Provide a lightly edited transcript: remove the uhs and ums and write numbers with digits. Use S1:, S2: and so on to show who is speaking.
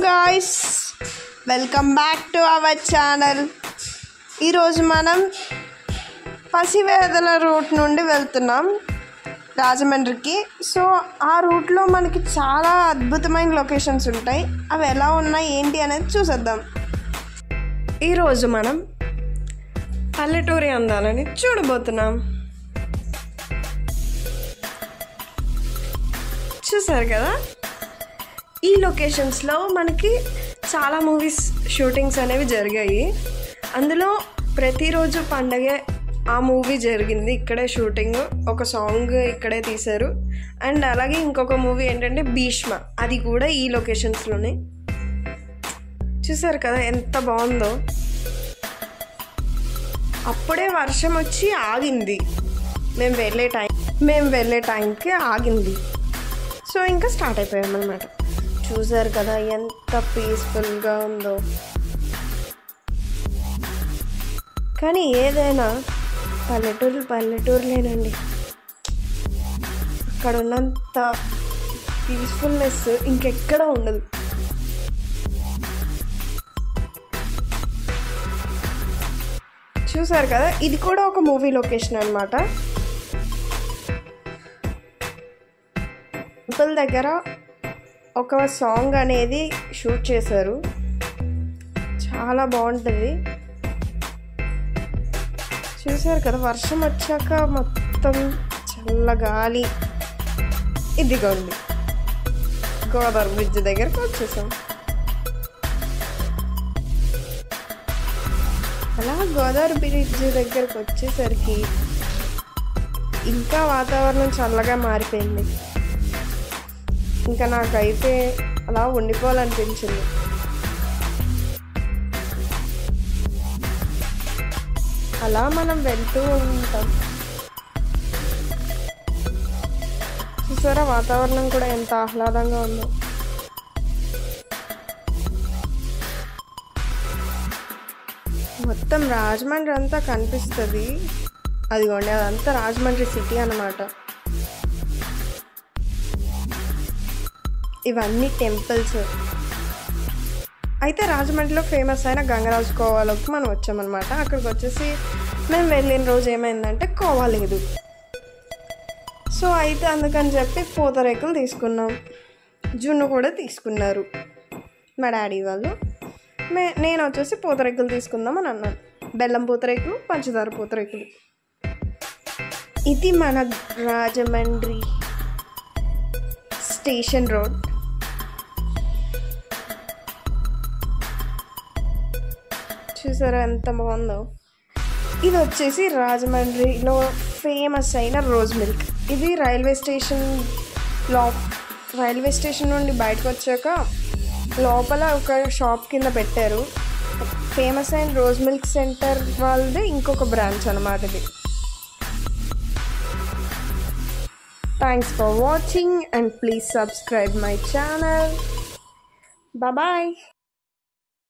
S1: Guys, welcome back to our channel. ఈరోజు మనం Pasivedala route నుండి వెళ్తున్నాం రాజమండ్రికి. సో ఆ రూట్లో మనకి చాలా అద్భుతమైన లొకేషన్స్ ఉంటాయి. అవి ఎలా ఉన్నాయి ఏంటి అనేది చూసేద్దాం. ఈరోజు మనం పల్లెటూరి అందాలని చూడబోతున్నాం. చూసారు కదా, ఈ లొకేషన్స్లో మనకి చాలా మూవీస్ షూటింగ్స్ అనేవి జరిగాయి. అందులో ప్రతిరోజు పండగే ఆ మూవీ జరిగింది, ఇక్కడే షూటింగ్, ఒక సాంగ్ ఇక్కడే తీశారు. అండ్ అలాగే ఇంకొక మూవీ ఏంటంటే భీష్మ, అది కూడా ఈ లొకేషన్స్లోనే. చూసారు కదా ఎంత బాగుందో. అప్పుడే వర్షం వచ్చి ఆగింది, మేము వెళ్ళే టైంకి ఆగింది. సో ఇంకా స్టార్ట్ అయిపోయాం అన్నమాట. చూసారు కదా ఎంత పీస్ఫుల్గా ఉందో. కానీ ఏదైనా పల్లెటూరులేనండి. అక్కడ ఉన్నంత పీస్ఫుల్నెస్ ఇంకెక్కడ ఉండదు. చూసారు కదా, ఇది కూడా ఒక మూవీ లొకేషన్ అన్నమాట. టెంపుల్ దగ్గర ఒక సాంగ్ అనేది షూట్ చేశారు, చాలా బాగుంటుంది. చూసారు కదా, వర్షం వచ్చాక మొత్తం చల్లగాలి. ఇదిగోండి గోదావరి బ్రిడ్జ్ దగ్గరకు వచ్చేసాం. అలా గోదావరి బ్రిడ్జ్ దగ్గరకు వచ్చేసరికి ఇంకా వాతావరణం చల్లగా మారిపోయింది. ఇంకా నాకైతే అలా ఉండిపోవాలనిపించింది. అలా మనం వెళ్తూ ఉంటాం. చూసారా వాతావరణం కూడా ఎంత ఆహ్లాదంగా ఉందో. మొత్తం రాజమండ్రి అంతా కనిపిస్తుంది. అదిగోండి, అదంతా రాజమండ్రి సిటీ అన్నమాట. ఇవన్నీ టెంపుల్స్. అయితే రాజమండ్రిలో ఫేమస్ అయిన గంగరాజు కోవాలోకి మనం వచ్చామన్నమాట. అక్కడికి వచ్చేసి మేము వెళ్ళిన రోజు ఏమైందంటే కోవా లేదు. సో అయితే అందుకని చెప్పి పూతరేకులు తీసుకున్నాం, జున్ను కూడా తీసుకున్నారు మా డాడీ వాళ్ళు. నేను వచ్చేసి పూతరేకులు తీసుకుందామని అన్నాను. బెల్లం పూతరేకులు, పంచదార పూతరేకులు. ఇది మన రాజమండ్రి స్టేషన్ రోడ్. చూసారా ఎంత బాగుందో. ఇది వచ్చేసి రాజమండ్రిలో ఫేమస్ అయిన రోజ్ మిల్క్. ఇది రైల్వే స్టేషన్ నుండి బయటకు వచ్చాక లోపల ఒక షాప్ కింద పెట్టారు. ఫేమస్ అయిన రోజ్ మిల్క్ సెంటర్ వాళ్ళది ఇంకొక బ్రాంచ్ అన్నమాట ఇది. Thanks for watching and please subscribe my channel. Bye.